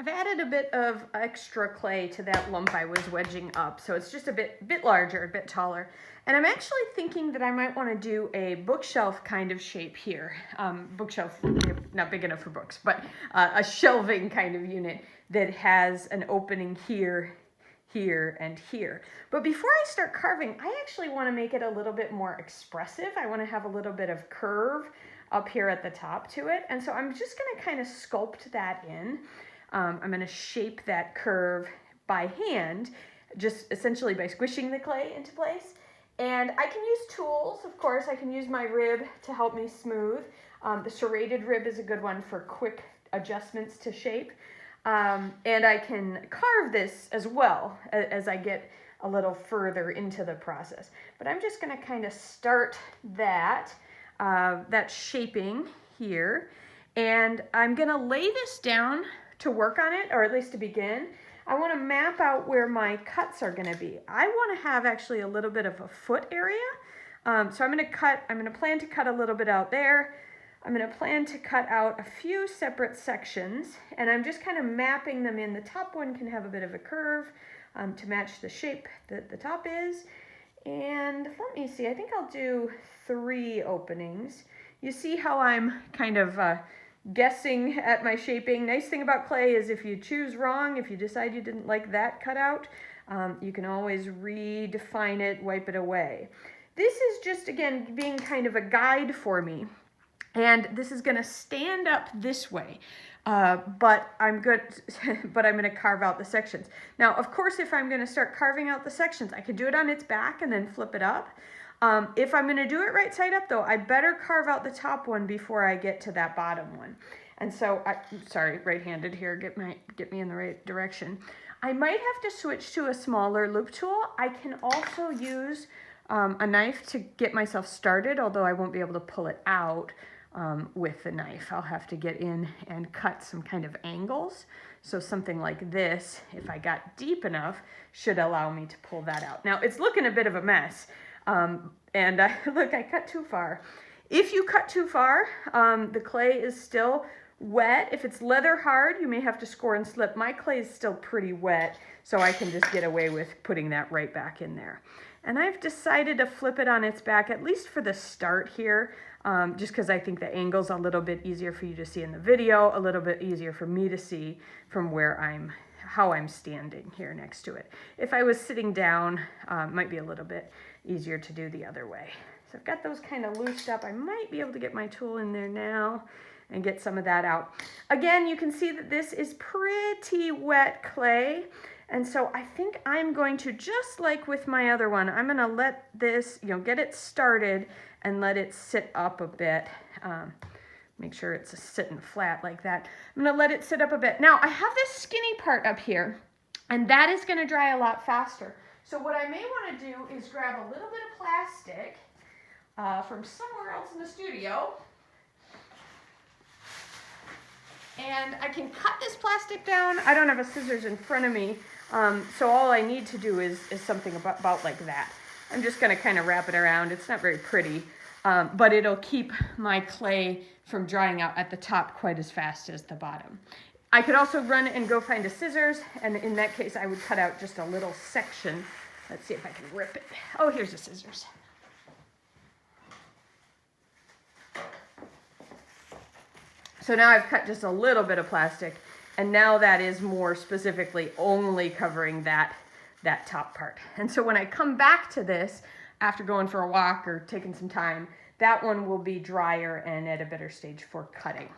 I've added a bit of extra clay to that lump I was wedging up, so it's just a bit larger, a bit taller. And I'm actually thinking that I might want to do a bookshelf kind of shape here. Bookshelf, not big enough for books, but a shelving kind of unit that has an opening here, here, and here. But before I start carving, I actually want to make it a little bit more expressive. I want to have a little bit of curve up here at the top to it. And so I'm just going to kind of sculpt that in. I'm going to shape that curve by hand, just essentially by squishing the clay into place. And I can use tools, of course. I can use my rib to help me smooth. The serrated rib is a good one for quick adjustments to shape. And I can carve this as well as I get a little further into the process. But I'm just going to kind of start that shaping here. And I'm going to lay this down to work on it, or at least to begin. I want to map out where my cuts are going to be. I want to have actually a little bit of a foot area. So I'm going to plan to cut a little bit out there. I'm going to plan to cut out a few separate sections, and I'm just kind of mapping them in. The top one can have a bit of a curve to match the shape that the top is. And let me see, I think I'll do 3 openings. You see how I'm kind of guessing at my shaping. Nice thing about clay is if you choose wrong, if you decide you didn't like that cutout, you can always redefine it, wipe it away. This is just, again, being kind of a guide for me. And this is going to stand up this way, but I'm going to carve out the sections. Now, of course, if I'm going to start carving out the sections, I could do it on its back and then flip it up. If I'm going to do it right side up, though, I better carve out the top one before I get to that bottom one. And so, sorry, right-handed here, get me in the right direction. I might have to switch to a smaller loop tool. I can also use a knife to get myself started, although I won't be able to pull it out with the knife. I'll have to get in and cut some kind of angles. So something like this, if I got deep enough, should allow me to pull that out. Now, it's looking a bit of a mess. Look, I cut too far. If you cut too far, the clay is still wet. If it's leather hard, you may have to score and slip. My clay is still pretty wet, so I can just get away with putting that right back in there. And I've decided to flip it on its back, at least for the start here, just because I think the angle's a little bit easier for you to see in the video, a little bit easier for me to see from how I'm standing here next to it. If I was sitting down, might be a little bit easier to do the other way. So I've got those kind of loosed up. I might be able to get my tool in there now and get some of that out. Again, you can see that this is pretty wet clay. And so I think I'm going to, just like with my other one, I'm going to let this, get it started and let it sit up a bit. Make sure it's sitting flat like that. I'm going to let it sit up a bit. Now, I have this skinny part up here, and that is going to dry a lot faster. So what I may want to do is grab a little bit of plastic from somewhere else in the studio. And I can cut this plastic down. I don't have a scissors in front of me, so all I need to do is something about like that. I'm just going to kind of wrap it around. It's not very pretty, but it'll keep my clay from drying out at the top quite as fast as the bottom. I could also run and go find a scissors, and in that case, I would cut out just a little section. Let's see if I can rip it. Oh, here's the scissors. So now I've cut just a little bit of plastic, and now that is more specifically only covering that top part. And so when I come back to this, after going for a walk or taking some time, that one will be drier and at a better stage for cutting.